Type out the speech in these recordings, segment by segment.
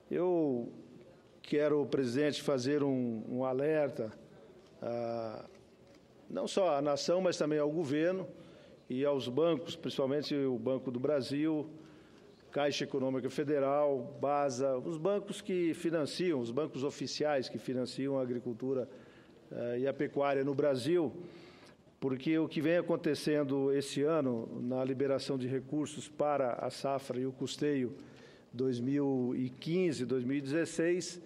Eu quero, presidente, fazer um alerta, não só à nação, mas também ao governo e aos bancos, principalmente o Banco do Brasil, Caixa Econômica Federal, BASA, os bancos que financiam, os bancos oficiais que financiam a agricultura e a pecuária no Brasil, porque o que vem acontecendo esse ano na liberação de recursos para a safra e o custeio 2015, 2016,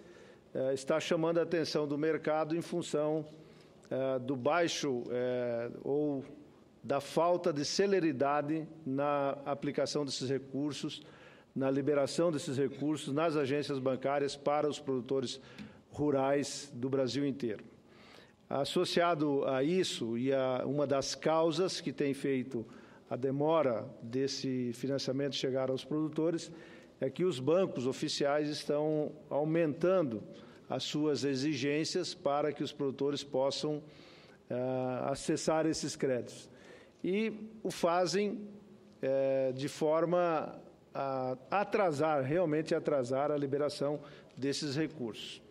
está chamando a atenção do mercado em função do baixo ou da falta de celeridade na aplicação desses recursos, na liberação desses recursos nas agências bancárias para os produtores rurais do Brasil inteiro. Associado a isso, e a uma das causas que tem feito a demora desse financiamento chegar aos produtores, é que os bancos oficiais estão aumentando as suas exigências para que os produtores possam acessar esses créditos. E o fazem de forma a realmente atrasar a liberação desses recursos.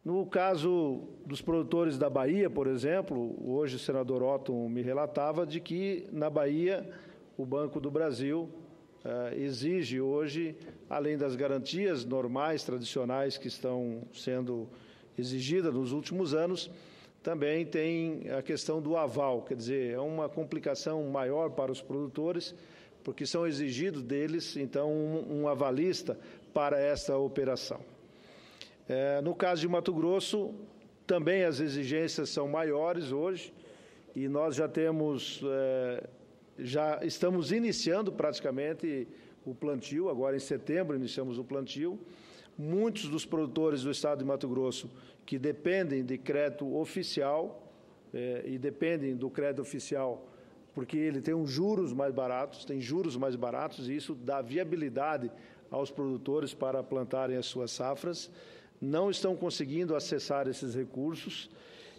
No caso dos produtores da Bahia, por exemplo, hoje o senador Otton me relatava de que na Bahia o Banco do Brasil exige hoje, além das garantias normais, tradicionais que estão sendo exigidas nos últimos anos, também tem a questão do aval, quer dizer, é uma complicação maior para os produtores, porque são exigidos deles, então, um avalista para esta operação. No caso de Mato Grosso, também as exigências são maiores hoje, e nós já estamos iniciando praticamente o plantio, agora em setembro iniciamos o plantio. Muitos dos produtores do estado de Mato Grosso que dependem de crédito oficial, e dependem do crédito oficial porque ele tem juros mais baratos, e isso dá viabilidade aos produtores para plantarem as suas safras, não estão conseguindo acessar esses recursos,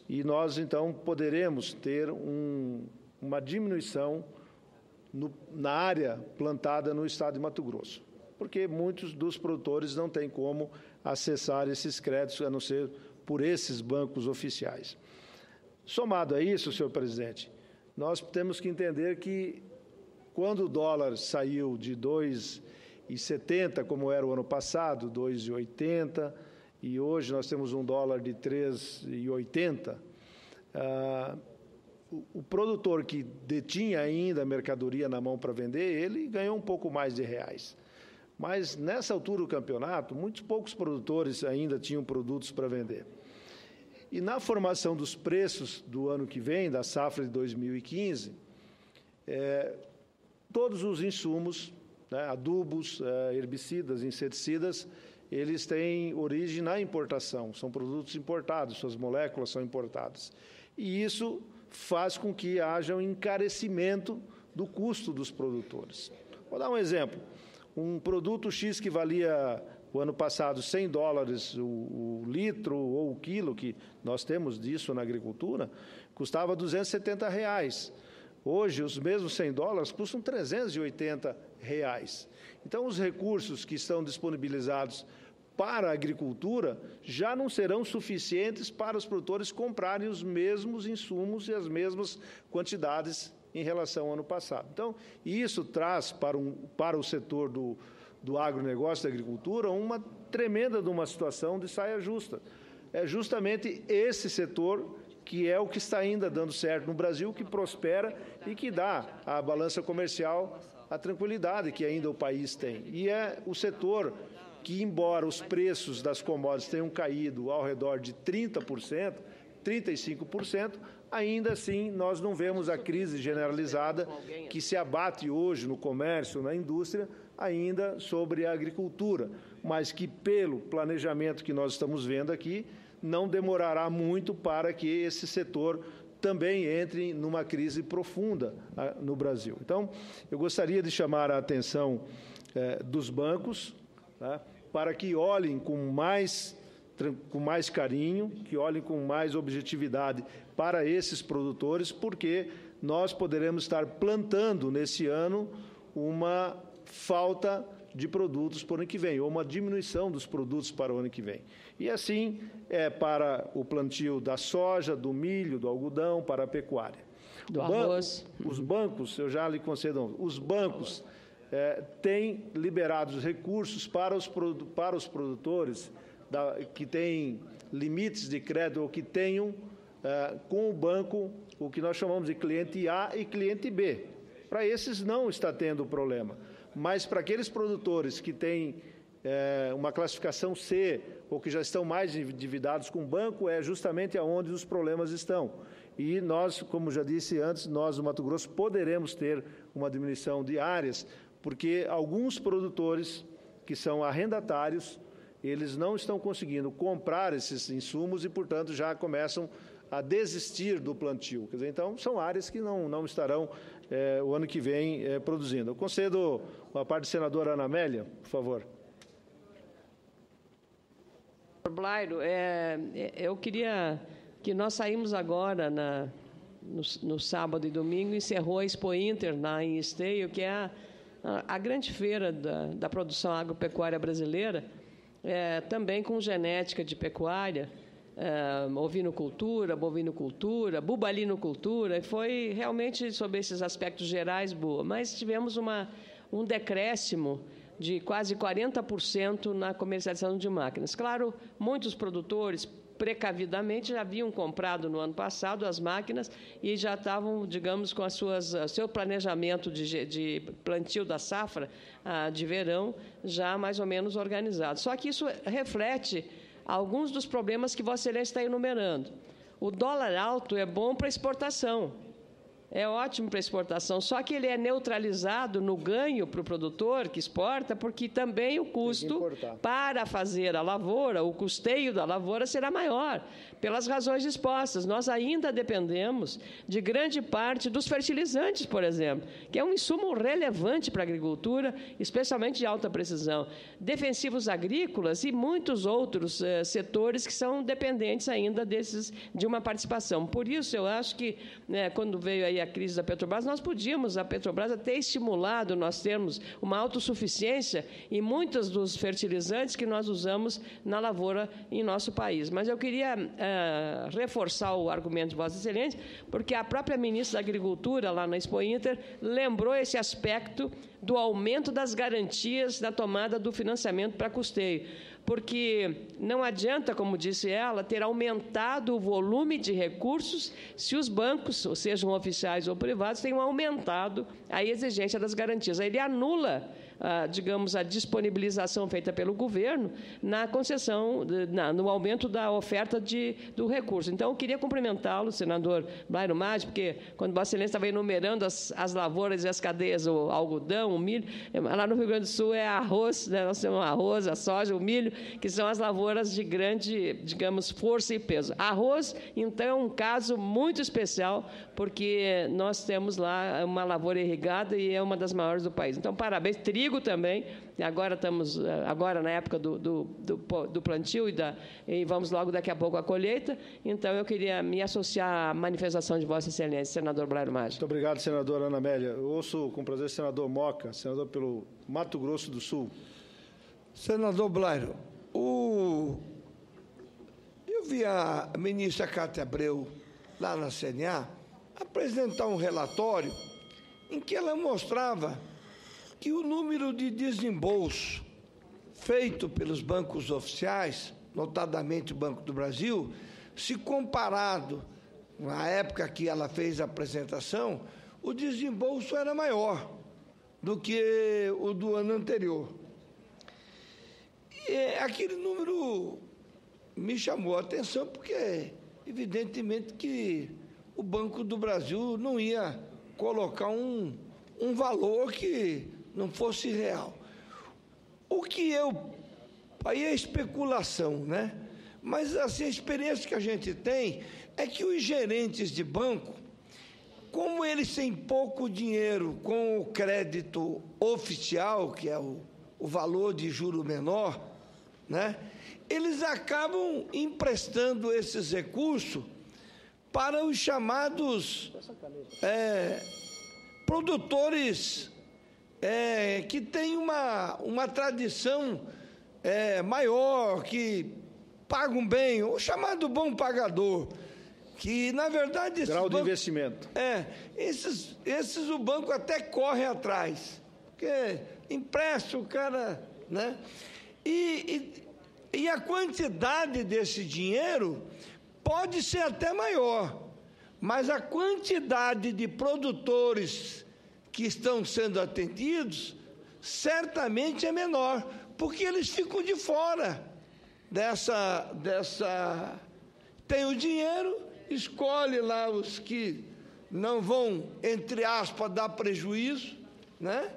e nós, então, poderemos ter uma diminuição na área plantada no estado de Mato Grosso, porque muitos dos produtores não têm como acessar esses créditos, a não ser por esses bancos oficiais. Somado a isso, senhor presidente, nós temos que entender que, quando o dólar saiu de 2,70, como era o ano passado, 2,80, e hoje nós temos um dólar de 3,80, o produtor que detinha ainda a mercadoria na mão para vender, ele ganhou um pouco mais de reais. Mas, nessa altura do campeonato, muitos poucos produtores ainda tinham produtos para vender. E na formação dos preços do ano que vem, da safra de 2015, todos os insumos, adubos, herbicidas, inseticidas, eles têm origem na importação, são produtos importados, suas moléculas são importadas. E isso faz com que haja um encarecimento do custo dos produtores. Vou dar um exemplo. Um produto X que valia, o ano passado, $100 o litro ou o quilo, que nós temos disso na agricultura, custava R$270. Hoje, os mesmos $100 custam R$380. Então, os recursos que estão disponibilizados para a agricultura já não serão suficientes para os produtores comprarem os mesmos insumos e as mesmas quantidades em relação ao ano passado. Então, isso traz para o setor do agronegócio, da agricultura, uma tremenda de uma situação de saia justa. É justamente esse setor que é o que está ainda dando certo no Brasil, que prospera e que dá à balança comercial a tranquilidade que ainda o país tem. E é o setor que, embora os preços das commodities tenham caído ao redor de 30%, 35%, ainda assim nós não vemos a crise generalizada que se abate hoje no comércio, na indústria, ainda sobre a agricultura, mas que, pelo planejamento que nós estamos vendo aqui, não demorará muito para que esse setor também entre numa crise profunda no Brasil. Então, eu gostaria de chamar a atenção dos bancos, para que olhem com mais carinho, que olhem com mais objetividade para esses produtores, porque nós poderemos estar plantando nesse ano uma falta de produtos para o ano que vem, ou uma diminuição dos produtos para o ano que vem. E assim é para o plantio da soja, do milho, do algodão, para a pecuária. Do arroz. Os bancos, eu já lhe concedo, os bancos têm liberados recursos para os produtores que têm limites de crédito ou que tenham com o banco o que nós chamamos de cliente A e cliente B. Para esses não está tendo problema, mas para aqueles produtores que têm uma classificação C ou que já estão mais endividados com o banco, é justamente aonde os problemas estão. E nós, como já disse antes, nós, no Mato Grosso, poderemos ter uma diminuição de áreas, porque alguns produtores que são arrendatários, eles não estão conseguindo comprar esses insumos e, portanto, já começam a desistir do plantio. Quer dizer, então, são áreas que não estarão o ano que vem produzindo. Eu concedo a parte da senadora Ana Amélia, por favor. Blairo, eu queria que nós saímos agora, no sábado e domingo, encerrou a Expo Inter em Esteio, que é a grande feira da produção agropecuária brasileira, também com genética de pecuária, ovinocultura, bovinocultura, bubalinocultura, e foi realmente, sobre esses aspectos gerais, boa. Mas tivemos um decréscimo de quase 40% na comercialização de máquinas. Claro, muitos produtores, precavidamente, já haviam comprado no ano passado as máquinas e já estavam, digamos, com seu planejamento de plantio da safra de verão já mais ou menos organizado. Só que isso reflete alguns dos problemas que Vossa Excelência está enumerando. O dólar alto é bom para exportação, é ótimo para exportação, só que ele é neutralizado no ganho para o produtor que exporta, porque também o custo para fazer a lavoura, o custeio da lavoura será maior, pelas razões expostas. Nós ainda dependemos de grande parte dos fertilizantes, por exemplo, que é um insumo relevante para a agricultura, especialmente de alta precisão. Defensivos agrícolas e muitos outros setores que são dependentes ainda de uma participação. Por isso, eu acho que, quando veio aí a crise da Petrobras, nós podíamos, a Petrobras, ter estimulado nós termos uma autossuficiência em muitos dos fertilizantes que nós usamos na lavoura em nosso país. Mas eu queria reforçar o argumento de Vossa Excelência, porque a própria ministra da Agricultura, lá na Expo Inter, lembrou esse aspecto do aumento das garantias na tomada do financiamento para custeio. Porque não adianta, como disse ela, ter aumentado o volume de recursos se os bancos, ou sejam oficiais ou privados, tenham aumentado a exigência das garantias. Aí ele anula, digamos, a disponibilização feita pelo governo na concessão, no aumento da oferta do recurso. Então, eu queria cumprimentá-lo, senador Blairo Maggi, porque quando Vossa Excelência estava enumerando as lavouras e as cadeias, o algodão, o milho, lá no Rio Grande do Sul é arroz, né? Nós temos arroz, a soja, o milho, que são as lavouras de grande, digamos, força e peso. Arroz, então, é um caso muito especial, porque nós temos lá uma lavoura irrigada e é uma das maiores do país. Então, parabéns. Trigo também, agora estamos na época do plantio e vamos logo daqui a pouco à colheita. Então, eu queria me associar à manifestação de Vossa Excelência, senador Blairo Maggi. Muito obrigado, senadora Ana Amélia. Eu ouço com prazer o senador Moca, senador pelo Mato Grosso do Sul. Senador Blairo, eu vi a ministra Cátia Abreu, lá na CNA, apresentar um relatório em que ela mostrava que o número de desembolso feito pelos bancos oficiais, notadamente o Banco do Brasil, se comparado na época que ela fez a apresentação, o desembolso era maior do que o do ano anterior. E aquele número me chamou a atenção, porque, evidentemente, que o Banco do Brasil não ia colocar um valor que não fosse real. Aí é especulação, né? Mas, assim, a experiência que a gente tem é que os gerentes de banco, como eles têm pouco dinheiro com o crédito oficial, que é o valor de juro menor, né? Eles acabam emprestando esses recursos para os chamados produtores que tem uma tradição maior, que pagam bem, o chamado bom pagador, que, na verdade... Grau de investimento. Esses o banco até corre atrás, porque empresta o cara, né? E a quantidade desse dinheiro pode ser até maior, mas a quantidade de produtores que estão sendo atendidos certamente é menor, porque eles ficam de fora dessa... Tem o dinheiro, escolhe lá os que não vão, entre aspas, dar prejuízo, né?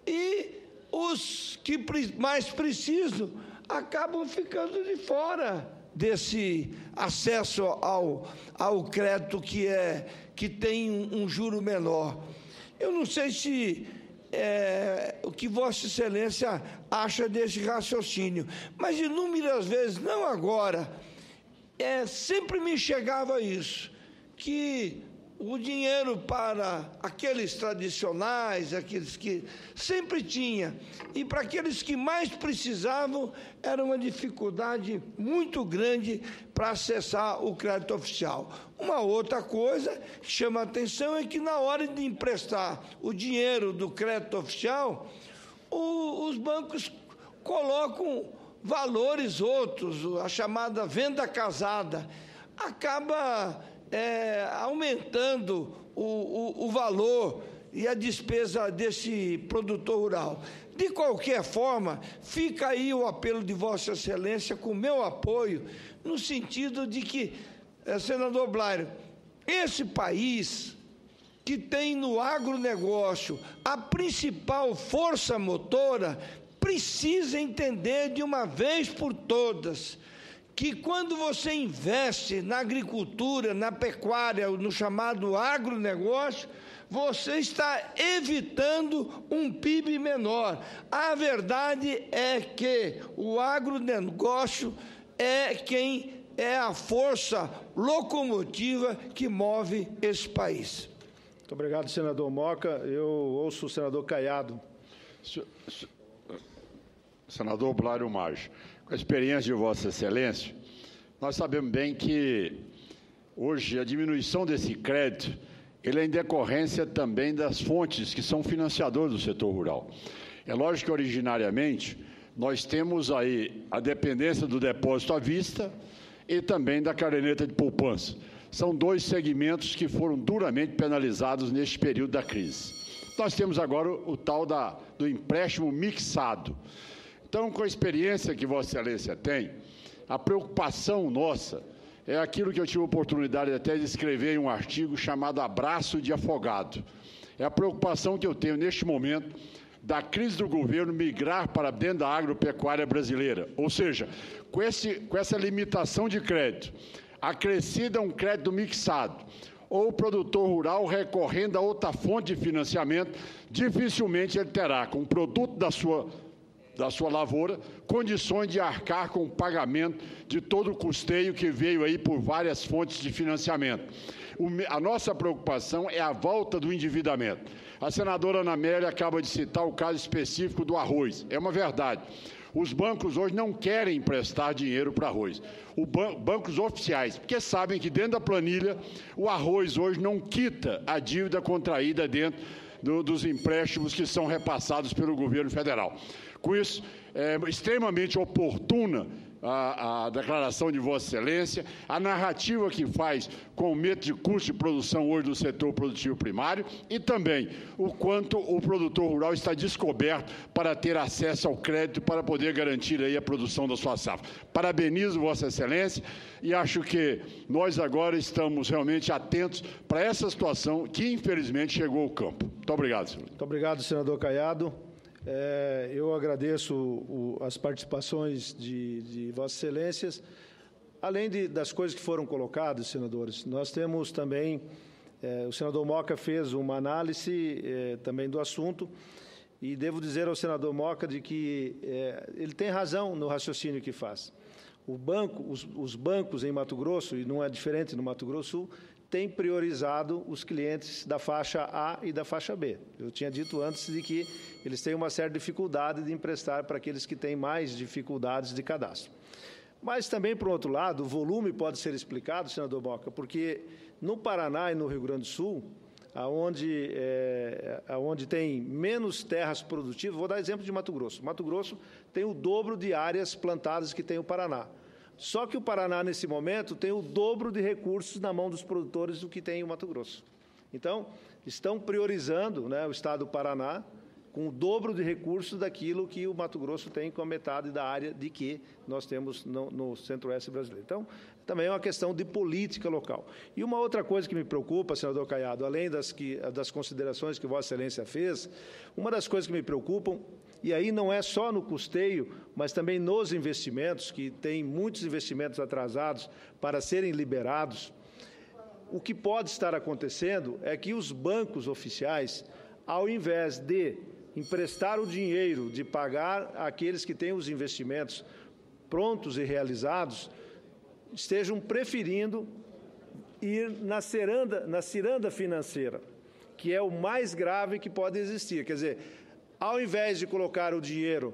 E os que mais precisam acabam ficando de fora desse acesso ao crédito que tem um juro menor. Eu não sei se o que Vossa Excelência acha desse raciocínio, mas inúmeras vezes, não agora, sempre me chegava isso, que o dinheiro para aqueles tradicionais, aqueles que sempre tinha, e para aqueles que mais precisavam, era uma dificuldade muito grande para acessar o crédito oficial. Uma outra coisa que chama a atenção é que, na hora de emprestar o dinheiro do crédito oficial, os bancos colocam valores outros, a chamada venda casada, acaba aumentando o valor e a despesa desse produtor rural. De qualquer forma, fica aí o apelo de Vossa Excelência com o meu apoio, no sentido de que, senador Blário, esse país que tem no agronegócio a principal força motora, precisa entender de uma vez por todas que, quando você investe na agricultura, na pecuária, no chamado agronegócio, você está evitando um PIB menor. A verdade é que o agronegócio é a força locomotiva que move esse país. Muito obrigado, senador Moca. Eu ouço o senador Caiado. Senador Blário Maggi, com a experiência de Vossa Excelência, nós sabemos bem que hoje a diminuição desse crédito ele é em decorrência também das fontes que são financiadoras do setor rural. É lógico que, originariamente, nós temos aí a dependência do depósito à vista e também da caderneta de poupança. São dois segmentos que foram duramente penalizados neste período da crise. Nós temos agora o tal do empréstimo mixado. Então, com a experiência que Vossa Excelência tem, a preocupação nossa é aquilo que eu tive a oportunidade até de escrever em um artigo chamado Abraço de Afogado. É a preocupação que eu tenho neste momento da crise do governo migrar para dentro da agropecuária brasileira. Ou seja, com essa limitação de crédito, acrescida a um crédito mixado, ou o produtor rural recorrendo a outra fonte de financiamento, dificilmente ele terá, com o produto da sua lavoura, condições de arcar com o pagamento de todo o custeio que veio aí por várias fontes de financiamento. A nossa preocupação é a volta do endividamento. A senadora Ana Amélia acaba de citar o caso específico do arroz. É uma verdade. Os bancos hoje não querem emprestar dinheiro para arroz. Bancos oficiais, porque sabem que dentro da planilha o arroz hoje não quita a dívida contraída dentro dos empréstimos que são repassados pelo governo federal. Com isso, é extremamente oportuna a declaração de Vossa Excelência, a narrativa que faz com o aumento de custo de produção hoje do setor produtivo primário e também o quanto o produtor rural está descoberto para ter acesso ao crédito para poder garantir aí a produção da sua safra. Parabenizo Vossa Excelência e acho que nós agora estamos realmente atentos para essa situação que, infelizmente, chegou ao campo. Muito obrigado, senhor. Muito obrigado, senador Caiado. Eu agradeço as participações de Vossas Excelências. Além das coisas que foram colocadas, senadores, nós temos também, o senador Moca fez uma análise também do assunto, e devo dizer ao senador Moca de que ele tem razão no raciocínio que faz. Os bancos em Mato Grosso, e não é diferente no Mato Grosso do Sul, tem priorizado os clientes da faixa A e da faixa B. Eu tinha dito antes de que eles têm uma certa dificuldade de emprestar para aqueles que têm mais dificuldades de cadastro. Mas também, por outro lado, o volume pode ser explicado, senador Moca, porque no Paraná e no Rio Grande do Sul, onde tem menos terras produtivas, vou dar exemplo de Mato Grosso. Mato Grosso tem o dobro de áreas plantadas que tem o Paraná. Só que o Paraná, nesse momento, tem o dobro de recursos na mão dos produtores do que tem o Mato Grosso. Então, estão priorizando, né, o Estado do Paraná com o dobro de recursos daquilo que o Mato Grosso tem com a metade da área de que nós temos no Centro-Oeste brasileiro. Então, também é uma questão de política local. E uma outra coisa que me preocupa, senador Caiado, além das considerações que Vossa Excelência fez, uma das coisas que me preocupam, e aí não é só no custeio, mas também nos investimentos, que tem muitos investimentos atrasados para serem liberados, o que pode estar acontecendo é que os bancos oficiais, ao invés de emprestar o dinheiro, de pagar aqueles que têm os investimentos prontos e realizados, estejam preferindo ir na ciranda financeira, que é o mais grave que pode existir. Quer dizer, ao invés de colocar o dinheiro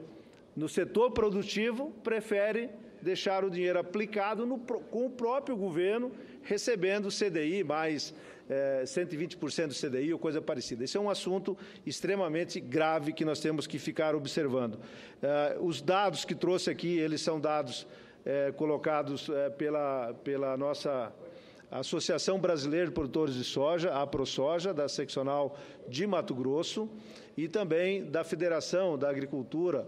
no setor produtivo, prefere deixar o dinheiro aplicado com o próprio governo, recebendo CDI mais 120% do CDI ou coisa parecida. Esse é um assunto extremamente grave que nós temos que ficar observando. Os dados que trouxe aqui, eles são dados colocados pela nossa Associação Brasileira de Produtores de Soja, a AproSoja, da seccional de Mato Grosso, e também da Federação da Agricultura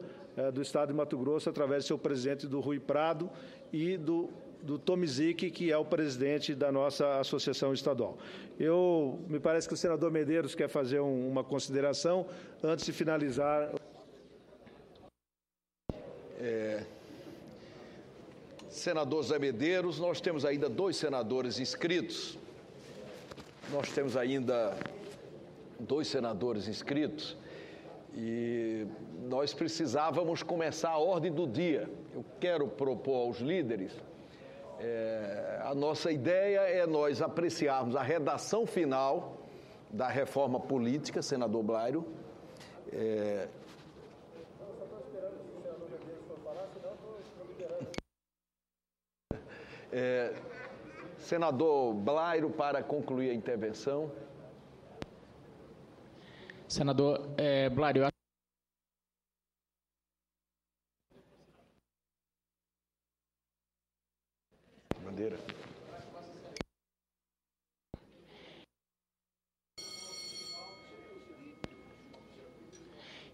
do Estado de Mato Grosso, através do seu presidente, do Rui Prado, e do Tomizik, que é o presidente da nossa associação estadual. Me parece que o senador Medeiros quer fazer uma consideração antes de finalizar. Senador Zé Medeiros, nós temos ainda 2 senadores inscritos. E nós precisávamos começar a ordem do dia. Eu quero propor aos líderes, a nossa ideia é nós apreciarmos a redação final da reforma política, senador Blário. Senador Blário, para concluir a intervenção. Senador Blário, Bandeira.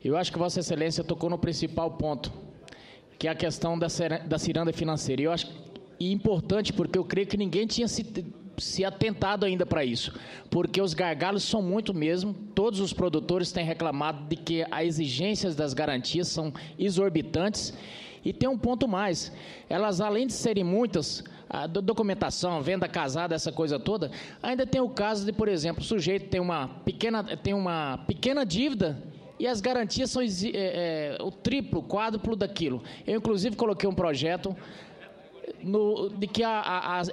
eu acho que Vossa Excelência tocou no principal ponto, que é a questão da ciranda financeira. Eu acho importante, porque eu creio que ninguém tinha se atentado ainda para isso, porque os gargalos são muito mesmo. Todos os produtores têm reclamado de que as exigências das garantias são exorbitantes. E tem um ponto mais, elas, além de serem muitas, a documentação, venda casada, essa coisa toda, ainda tem o caso de, por exemplo, o sujeito tem uma pequena dívida e as garantias são o triplo, quádruplo daquilo. Eu, inclusive, coloquei um projeto de que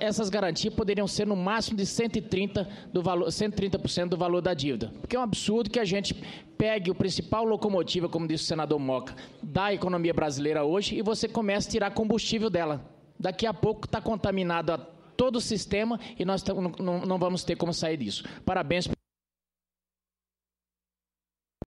essas garantias poderiam ser no máximo de 130% do valor da dívida. Porque é um absurdo que a gente pegue o principal locomotiva, como disse o senador Moca, da economia brasileira hoje, e você comece a tirar combustível dela. Daqui a pouco está contaminado a todo o sistema e nós não vamos ter como sair disso. Parabéns.